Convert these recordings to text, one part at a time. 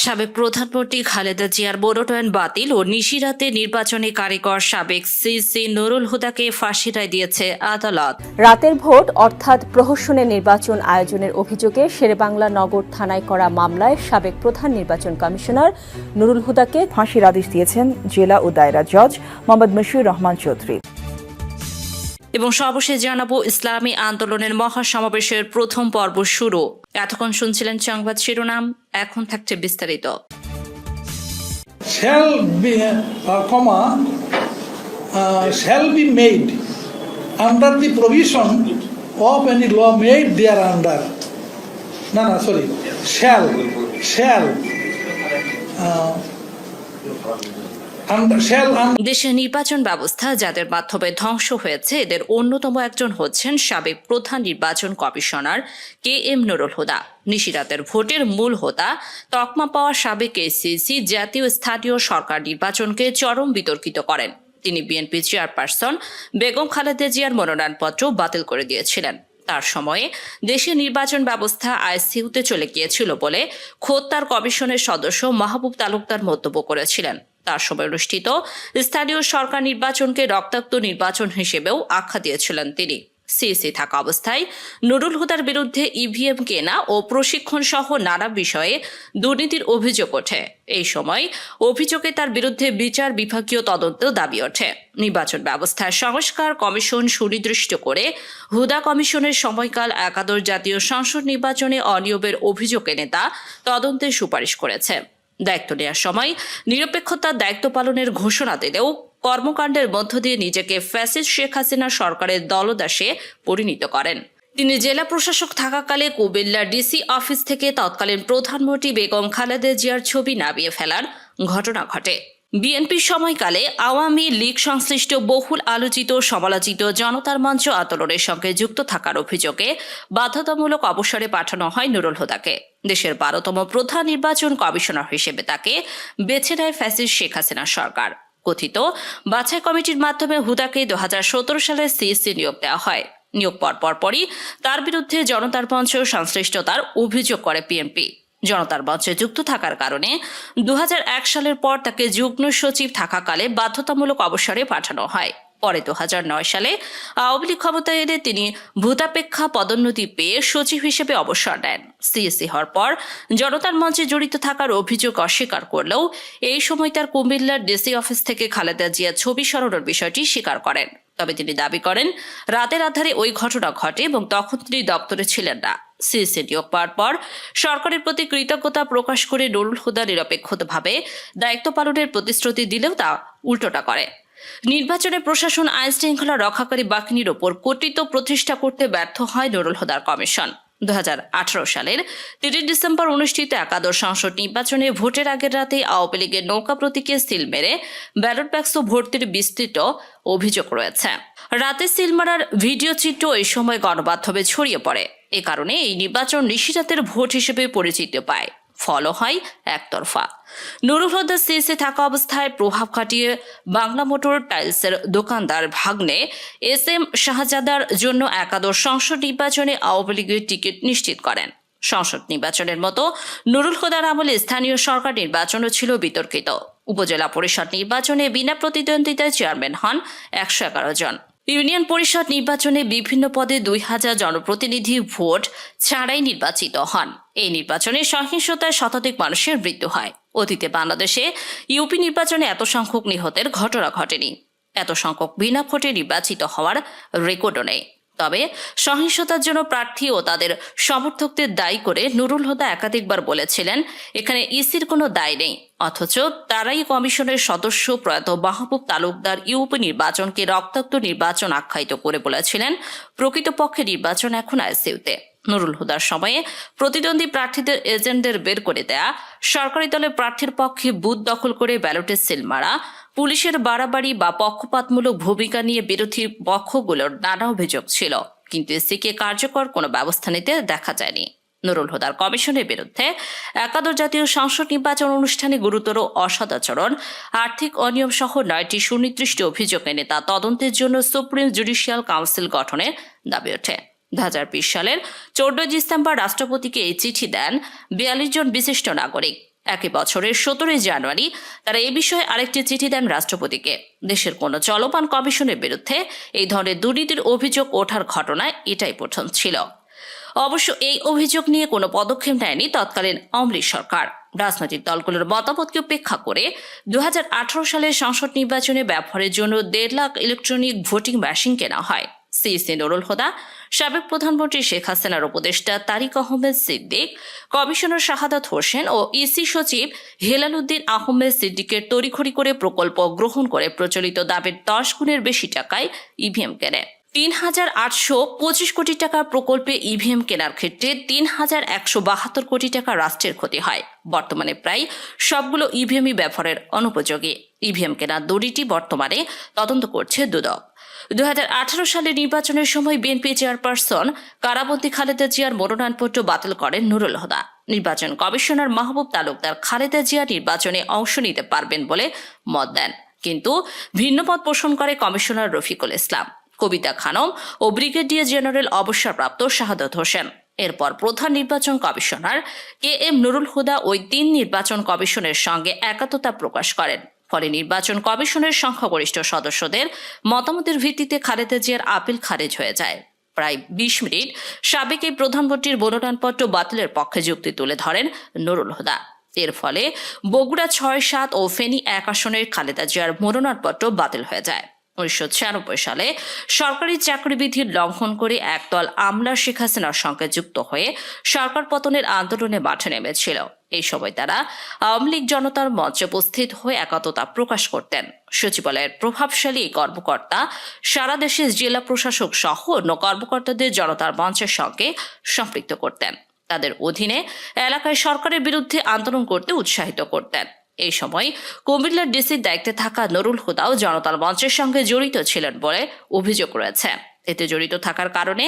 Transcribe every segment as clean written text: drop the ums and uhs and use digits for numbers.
সাবেক প্রধানমন্ত্রী খালেদা জিয়ার মনোনয়ন বাতিল ও নিশিরাতে নির্বাচনী কারিগর সাবেক সিসি নুরুল হুদাকে ফাঁসির রায় দিয়েছে আদালত। রাতের ভোট অর্থাৎ প্রহসনের নির্বাচন আয়োজনের অভিযোগে শেরেবাংলা নগর থানায় করা মামলায় সাবেক প্রধান নির্বাচন কমিশনার নুরুল হুদাকে ফাঁসির আদেশ দিয়েছেন জেলা ও দায়রা জজ মোহাম্মদ মশিউর রহমান চৌধুরী। এবং সর্বশেষ জানাবো, ইসলামী আন্দোলনের মহাসমাবেশের প্রথম পর্ব শুরু। এতক্ষণ শুনছিলেন সংবাদ শিরোনাম, এখন থাকছে বিস্তারিত। shall be made under the provision of any law made thereunder. দেশের নির্বাচন ব্যবস্থা যাদের মাধ্যমে ধ্বংস হয়েছে, এদের অন্যতম একজন হচ্ছেন সাবেক প্রধান নির্বাচন commissioner K M Nurul Huda. নিশিরাতের ভোটের মূল হোতা তকমা পাওয়া সাবেক এসিসি জাতীয় স্থানীয় সরকার নির্বাচনকে চরম বিতর্কিত করেন। তিনি বিএনপি চেয়ারপারসন বেগম খালেদা জিয়ার মনোনয়নপত্র বাতিল করে দিয়েছিলেন। তার সময়ে দেশের নির্বাচন ব্যবস্থা আইসিইউতে চলে গিয়েছিল বলে খোদ তার কমিশনের সদস্য মাহবুব তালুকদার মন্তব্য করেছিলেন। তার সময় অনুষ্ঠিত স্থানীয় সরকার নির্বাচনকে রক্তাক্ত নির্বাচন হিসেবেও আখ্যা দিয়েছিলেন তিনি। সিএসি থাকা অবস্থায় নুরুল হুদার বিরুদ্ধে ইভিএম কেনা ও প্রশিক্ষণ সহ নানা বিষয়ে দুর্নীতির অভিযোগ ওঠে। এই সময় অভিযোগে তার বিরুদ্ধে বিচার বিভাগীয় তদন্তেও দাবি ওঠে। নির্বাচন ব্যবস্থার সংস্কার কমিশন সুনির্দিষ্ট করে হুদা কমিশনের সময়কাল একাদশ জাতীয় সংসদ নির্বাচনে অনিয়মের অভিযোগ এনে তা তদন্তের সুপারিশ করেছে। দায়িত্ব নেওয়ার সময় নিরপেক্ষতার দায়িত্ব পালনের ঘোষণা দিলেও কর্মকাণ্ডের মধ্য দিয়ে নিজেকে ফ্যাসিস্ট শেখ হাসিনা সরকারের দলদাসে পরিণত করেন। তিনি জেলা প্রশাসক থাকাকালে কুমিল্লা ডিসি অফিস থেকে তৎকালীন প্রধানমন্ত্রী বেগম খালেদা জিয়ার ছবি নামিয়ে ফেলার ঘটনা ঘটে। বিএনপির সময়কালে আওয়ামী লীগ সংশ্লিষ্ট বহুল আলোচিত সমালোচিত জনতার মঞ্চ আন্দোলনের সঙ্গে যুক্ত থাকার অভিযোগে বাধ্যতামূলক অবসরে পাঠানো হয় নুরুল হুদাকে। দেশের 12তম প্রধান নির্বাচন কমিশনার হিসেবে তাকে বেছে নেয় ফ্যাসিস্ট শেখ হাসিনা সরকার। কথিত বাছাই কমিটির মাধ্যমে হুদাকে 2017 সালে সিএসসি নিয়োগ দেওয়া হয়। নিয়োগ পরপরই তার বিরুদ্ধে জনতার মঞ্চ সংশ্লিষ্টতার অভিযোগ করে বিএনপি। জনতার মঞ্চে যুক্ত থাকার কারণে 2001 সালের পর তাকে যুগ্ম সচিব থাকাকালে বাধ্যতামূলক অবসরে পাঠানো হয়। পরে 2009 সালে আওয়ামী লীগ ক্ষমতায় এলে তিনি ভূতাপেক্ষা পদোন্নতি পেয়ে সচিব হিসেবে অবসর নেন। সিএসসি হওয়ার পর জনতার মঞ্চে জড়িত থাকার অভিযোগ অস্বীকার করলেও এই সময় তার কুমিল্লার ডিসি অফিস থেকে খালেদা জিয়ার ছবি সরানোর বিষয়টি স্বীকার করেন। তবে তিনি দাবি করেন রাতের আধারে ওই ঘটনা ঘটে এবং তখন তিনি দপ্তরে ছিলেন না। সিএসসি নিয়োগ পাওয়ার পর সরকারের প্রতি কৃতজ্ঞতা প্রকাশ করে নুরুল হুদা নিরপেক্ষভাবে দায়িত্ব পালনের প্রতিশ্রুতি দিলেও তা উল্টোটা করে। নির্বাচনে প্রশাসন আইন শৃঙ্খলা রক্ষাকারী বাহিনীর ওপর কর্তৃত্ব প্রতিষ্ঠা করতে ব্যর্থ হয় নুরুল হুদার কমিশন। 2018 সালের 30 ডিসেম্বর অনুষ্ঠিত একাদশ সংসদ নির্বাচনে ভোটের আগের রাতে আওয়ামী লীগের নৌকা প্রতীকে সিল মেরে ব্যালট বাক্স ভর্তির বিস্তৃত অভিযোগ রয়েছে। রাতে সিল মারার ভিডিও চিত্র এই সময় গণমাধ্যমে ছড়িয়ে পড়ে। এ কারণে এই নির্বাচন নিশিরাতের ভোট হিসেবে পরিচিতি পায়। ফলও হয় একতরফা। নুরুল হুদা সিএসি থাকা অবস্থায় প্রভাব খাটিয়ে বাংলা মোটর টাইলসের দোকানদার ভাগ্নে এস এম শাহজাদার জন্য একাদশ সংসদ নির্বাচনে আওয়ামী লীগের টিকিট নিশ্চিত করেন। সংসদ নির্বাচনের মতো নুরুল হুদার আমলে স্থানীয় সরকার নির্বাচনও ছিল বিতর্কিত। উপজেলা পরিষদ নির্বাচনে বিনা প্রতিদ্বন্দ্বিতায় চেয়ারম্যান হন 111 জন। ইউনিয়ন পরিষদ নির্বাচনে বিভিন্ন পদে 2000 জনপ্রতিনিধি ভোট ছাড়াই নির্বাচিত হন। এই নির্বাচনে সহিংসতায় শতাধিক মানুষের মৃত্যু হয়। অতীতে বাংলাদেশে ইউপি নির্বাচনে এত সংখ্যক নিহতের ঘটনা ঘটেনি। এত সংখ্যক বিনা ভোটে নির্বাচিত হওয়ার রেকর্ডও নেই। তবে সহিংসতার জন্য প্রার্থী ও তাদের সমর্থকদের দায়ী করে নুরুল হুদা একাধিকবার বলেছিলেন এখানে ইসির কোনো দায় নেই। অথচ তারাই কমিশনের সদস্য প্রয়াত মাহবুব তালুকদার ইউপি নির্বাচনকে রক্তাক্ত নির্বাচন আখ্যায়িত করে বলেছিলেন প্রকৃতপক্ষে নির্বাচন এখন আইসিইউতে। নুরুল হুদার সময়ে প্রতিদ্বন্দ্বী প্রার্থীদের এজেন্টদের বের করে দেয়া, সরকারি দলের প্রার্থীর পক্ষে বুথ দখল করে ব্যালটে সিল মারা, পুলিশের বাড়াবাড়ি বা পক্ষপাতমূলক ভূমিকা নিয়ে বিরোধী পক্ষগুলোর নানা অভিযোগ ছিল, কিন্তু এসিকে কার্যকর কোনো ব্যবস্থা নিতে দেখা যায়নি। নুরুল হুদার কমিশনের বিরুদ্ধে একাদশ জাতীয় সংসদ নির্বাচন অনুষ্ঠানে গুরুতর অসদাচরণ, আর্থিক অনিয়ম সহ 9টি সুনির্দিষ্ট অভিযোগ এনে তা তদন্তের জন্য সুপ্রিম জুডিশিয়াল কাউন্সিল গঠনের দাবি ওঠে। 2020 সালের 14 ডিসেম্বর রাষ্ট্রপতিকে এই চিঠি দেন 42 জন বিশিষ্ট নাগরিক। একই বছরের 17 জানুয়ারি তারা এ বিষয়ে আরেকটি চিঠি দেন রাষ্ট্রপতিকে। দেশের কোনো চলমান কমিশনের বিরুদ্ধে এই ধরনের দুর্নীতির অভিযোগ ওঠার ঘটনায় এটাই প্রথম ছিল। অবশ্য এই অভিযোগ নিয়ে কোনো পদক্ষেপ নেয়নি তৎকালীন আওয়ামী লীগ সরকার। রাজনৈতিক দলগুলোর মতামতকে উপেক্ষা করে 2018 সালের সংসদ নির্বাচনে ব্যবহারের জন্য 1.5 লাখ ইলেকট্রনিক ভোটিং মেশিন কেনা হয়। সিইসি নুরুল হুদা, সাবেক প্রধানমন্ত্রী শেখ হাসিনার উপদেষ্টা তারিক আহমেদ সিদ্দিক, কমিশনার শাহাদাত হোসেন ও ইসি সচিব হেলাল উদ্দিন আহমেদ সিদ্দিকের তড়িঘড়ি করে প্রকল্প গ্রহণ করে প্রচলিত দামের 10 গুণের বেশি টাকায় ইভিএম কেনে। 3,825 কোটি টাকার প্রকল্পে ইভিএম কেনার ক্ষেত্রে 3,172 কোটি টাকা রাষ্ট্রের ক্ষতি হয়। বর্তমানে প্রায় সবগুলো ইভিএমই ব্যবহারের অনুপযোগী। ইভিএম কেনার দড়িটি বর্তমানে তদন্ত করছে দুদক। 2018 সালে নির্বাচনের সময় বিএনপি চেয়ারপারসন কারাবন্দী খালেদা জিয়ার মনোনয়নপত্র বাতিল করেন নুরুল হুদা। নির্বাচন কমিশনার মাহবুব তালুকদার খালেদা জিয়া নির্বাচনে অংশ নিতে পারবেন বলে মত দেন, কিন্তু ভিন্ন মত পোষণ করে কমিশনার রফিকুল ইসলাম, কবিতা খানম ও ব্রিগেডিয়ার জেনারেল অবসরপ্রাপ্ত শাহাদাত হোসেন। এরপর প্রধান নির্বাচন কমিশনার KM নুরুল হুদা ওই 3 নির্বাচন কমিশনের সঙ্গে একাত্মতা প্রকাশ করেন। ফলে নির্বাচন কমিশনের সংখ্যাগরিষ্ঠ সদস্যদের মতামতের ভিত্তিতে খালেদা জিয়ার আপিল খারিজ হয়ে যায়। প্রায় 20 মিনিট সাবেক এই প্রধানমন্ত্রীর মনোনয়নপত্র বাতিলের পক্ষে যুক্তি তুলে ধরেন নুরুল হুদা। এর ফলে বগুড়া 6, 7 ও ফেনী 1 আসনের খালেদা জিয়ার মনোনয়নপত্র বাতিল হয়ে যায়। 1996 সালে সরকারি চাকরিবিধির লঙ্ঘন করে একদল আমলা শেখ হাসিনার সঙ্গে যুক্ত হয়ে সরকার পতনের আন্দোলনে মাঠে নেমেছিল। এই সময় তারা আওয়ামী লীগ জনতার মঞ্চে উপস্থিত হয়ে একাত্মতা প্রকাশ করতেন। সচিবালয়ের প্রভাবশালী এই কর্মকর্তা সারা দেশে জেলা প্রশাসক সহ অন্য কর্মকর্তাদের জনতার মঞ্চের সঙ্গে সম্পৃক্ত করতেন। তাদের অধীনে এলাকায় সরকারের বিরুদ্ধে আন্দোলন করতে উৎসাহিত করতেন। এই সময় কুমিল্লার ডিসির দায়িত্বে থাকা নুরুল হুদাও জনতার মঞ্চের সঙ্গে জড়িত ছিলেন বলে অভিযোগ রয়েছে। এতে জড়িত থাকার কারণে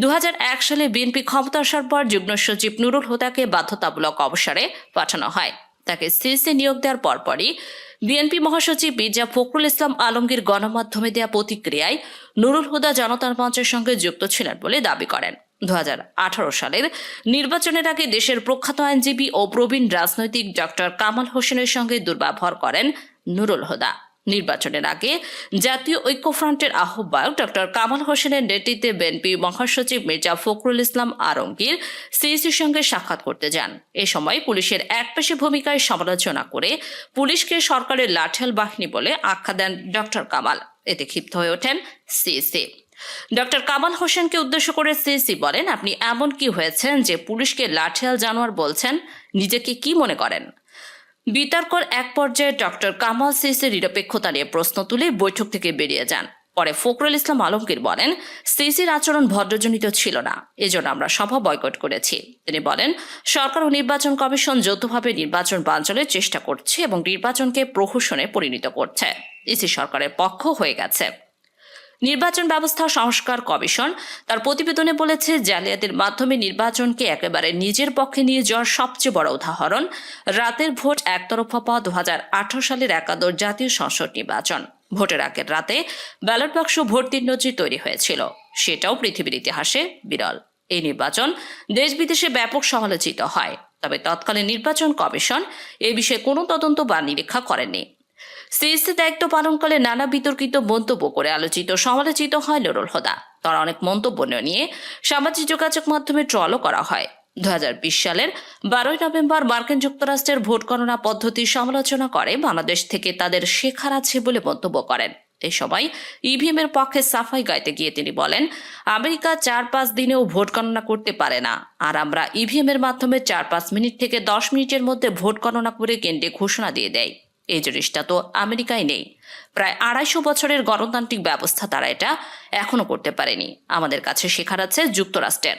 2001 সালে বিএনপি ক্ষমতা আসার পর যুগ্ম সচিব নুরুল হুদাকে বাধ্যতামূলক অবসরে পাঠানো হয়। তাকে সিইসি নিয়োগ দেওয়ার পরপরই বিএনপি মহাসচিব মির্জা ফখরুল ইসলাম আলমগীর গণমাধ্যমে দেয়া প্রতিক্রিয়ায় নুরুল হুদা জনতার মঞ্চের সঙ্গে যুক্ত ছিলেন বলে দাবি করেন। 2018 সালের নির্বাচনের আগে দেশের প্রখ্যাত আইনজীবী ও প্রবীণ রাজনৈতিক ডক্টর কামাল হোসেনের সঙ্গে দুর্ব্যবহার করেন নুরুল হুদা। নির্বাচনের আগে জাতীয় ঐক্যফ্রন্টের আহ্বায়ক ডক্টর কামাল হোসেনের নেতৃত্বে বিএনপি মহাসচিব মির্জা ফখরুল ইসলাম আলমগীর সিইসির সঙ্গে সাক্ষাৎ করতে যান। এ সময় পুলিশের একপেশে ভূমিকায় সমালোচনা করে পুলিশকে সরকারের লাঠিয়াল বাহিনী বলে আখ্যা দেন ডক্টর কামাল। এতে ক্ষিপ্ত হয়ে ওঠেন সিইসি। ডক্টর কামাল হোসেনকে উদ্দেশ্য করে সিইসি বলেন, আপনি এমন কি হয়েছেন যে পুলিশকে লাঠিয়াল জানোয়ার বলছেন? নিজেকে কি মনে করেন? বিতর্কর এক পর্যায়ে ডক্টর কামাল সিইসির নিরপেক্ষতা নিয়ে প্রশ্ন তুলে বৈঠক থেকে বেরিয়ে যান। পরে ফখরুল ইসলাম আলমগীর বলেন, সিইসির আচরণ ভদ্রজনিত ছিল না, এজন্য আমরা সভা বয়কট করেছি। তিনি বলেন, সরকার ও নির্বাচন কমিশন যৌথভাবে নির্বাচন বানচালের চেষ্টা করছে এবং নির্বাচনকে প্রহসনে পরিণত করছে। ইসি সরকারের পক্ষ হয়ে গেছে। নির্বাচন ব্যবস্থা সংস্কার কমিশন তার প্রতিবেদনে বলেছে, জালিয়াতির মাধ্যমে নির্বাচনকে একেবারে নিজের পক্ষে নিয়ে যাওয়ার সবচেয়ে বড় উদাহরণ রাতের ভোট একতরফা পাওয়া 2018 সালের একাদশ জাতীয় সংসদ নির্বাচন। ভোটের আগের রাতে ব্যালট বাক্স ভর্তির নজির তৈরি হয়েছিল, সেটাও পৃথিবীর ইতিহাসে বিরল। এই নির্বাচন দেশ বিদেশে ব্যাপক সমালোচিত হয়, তবে তৎকালীন নির্বাচন কমিশন এ বিষয়ে কোনো তদন্ত বা নিরীক্ষা করেনি। সিইসি দায়িত্ব পালনকালে নানা বিতর্কিত মন্তব্য করে আলোচিত সমালোচিত হয় নুরুল হুদা। তার অনেক মন্তব্য নিয়ে সামাজিক যোগাযোগ মাধ্যমে ট্রলও করা হয়। 2020 সালের 12 নভেম্বর মার্কিন যুক্তরাষ্ট্রের ভোট গণনা পদ্ধতির সমালোচনা করে বাংলাদেশ থেকে তাদের শেখার আছে বলে মন্তব্য করেন। এই সময় ইভিএম এর পক্ষে সাফাই গাইতে গিয়ে তিনি বলেন, আমেরিকা 4-5 দিনেও ভোট গণনা করতে পারে না, আর আমরা ইভিএম এর মাধ্যমে 4-5 মিনিট থেকে 10 মিনিটের মধ্যে ভোট গণনা করে কেন্দ্রে ঘোষণা দিয়ে দেয়। এই জিনিসটা তো আমেরিকায় নেই। প্রায় 250 বছরের গণতান্ত্রিক ব্যবস্থা তারা এটা এখনো করতে পারেনি। আমাদের কাছে শেখার আছে যুক্তরাষ্ট্রের।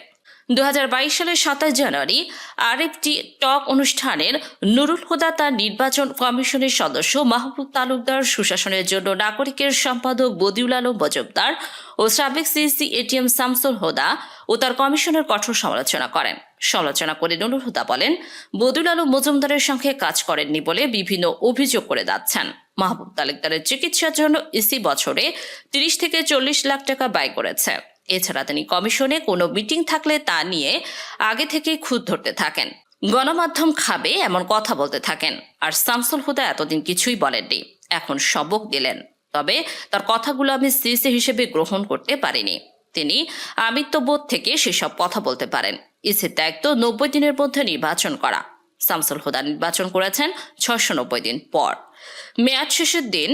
2022 সালের 27 জানুয়ারি আরএফটি টক অনুষ্ঠানের নুরুল হুদা তার নির্বাচন কমিশনের সদস্য মাহবুব তালুকদার, সুশাসনের জন্য নাগরিকের সম্পাদক বদিউল আলম মজুমদার ও সাবেক সিইসি এটিএম শামসুল হুদা ও তার কমিশনের কঠোর সমালোচনা করেন। সমালোচনা করে নুরুল হুদা বলেন, বদিউল আলম মজুমদারের সঙ্গে কাজ করেননি বলে বিভিন্ন অভিযোগ করে যাচ্ছেন। মাহবুব তালুকদারের চিকিৎসার জন্য ইসি বছরে 30 থেকে 40 লাখ টাকা ব্যয় করেছে। এছাড়া তিনি কমিশনে কোনো মিটিং থাকলে তা নিয়ে আগে থেকেই খুঁত ধরতে থাকেন। গণমাধ্যম খাবে এমন কথা বলতে থাকেন। আর শামসুল হুদা এতদিন কিছুই বলেননি, এখন সবক দিলেন। তবে তার কথাগুলো আমি সিসি হিসেবে গ্রহণ করতে পারিনি। তিনি আমিত্ববোধ থেকে সেসব কথা বলতে পারেন। ইসির দায়িত্ব 90 দিনের মধ্যে নির্বাচন করা। শামসুল হুদা নির্বাচন করেছেন 690 দিন পর। মেয়াদ শেষের দিন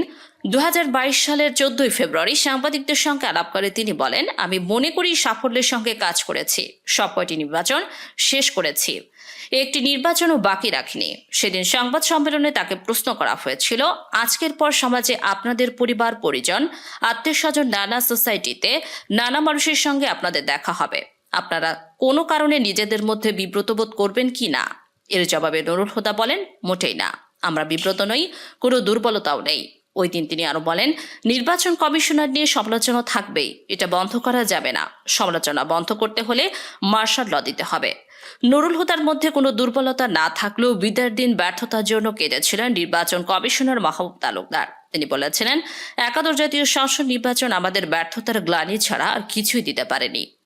2022 সালের 14 ফেব্রুয়ারি সাংবাদিকদের সঙ্গে আলাপ করে তিনি বলেন, আমি মনে করি সাফল্যের সঙ্গে কাজ করেছি, সবকটি নির্বাচন শেষ করেছি, একটি নির্বাচনও বাকি রাখিনি। সেদিন সংবাদ সম্মেলনে তাকে প্রশ্ন করা হয়েছিল, আজকের পর সমাজে আপনাদের পরিবার পরিজন আত্মীয় স্বজন নানা সোসাইটিতে নানা মানুষের সঙ্গে আপনাদের দেখা হবে, আপনারা কোনো কারণে নিজেদের মধ্যে বিব্রত বোধ করবেন কি না? এর জবাবে নুরুল হুদা বলেন, মোটেই না, আমরা বিব্রত নই, কোনো দুর্বলতাও নেই। ওই দিন তিনি আরো বলেন, নির্বাচন কমিশনার নিয়ে সমালোচনা থাকবেই, এটা বন্ধ করা যাবে না। সমালোচনা বন্ধ করতে হলে মার্শাল ল দিতে হবে। নুরুল হুদার মধ্যে কোনো দুর্বলতা না থাকলেও বিদায়ের দিন ব্যর্থতার জন্য কেঁদেছিলেন নির্বাচন কমিশনার মাহবুব তালুকদার। তিনি বলেছিলেন, একাদশ জাতীয় সংসদ নির্বাচন আমাদের ব্যর্থতার গ্লানি ছাড়া আর কিছুই দিতে পারেনি।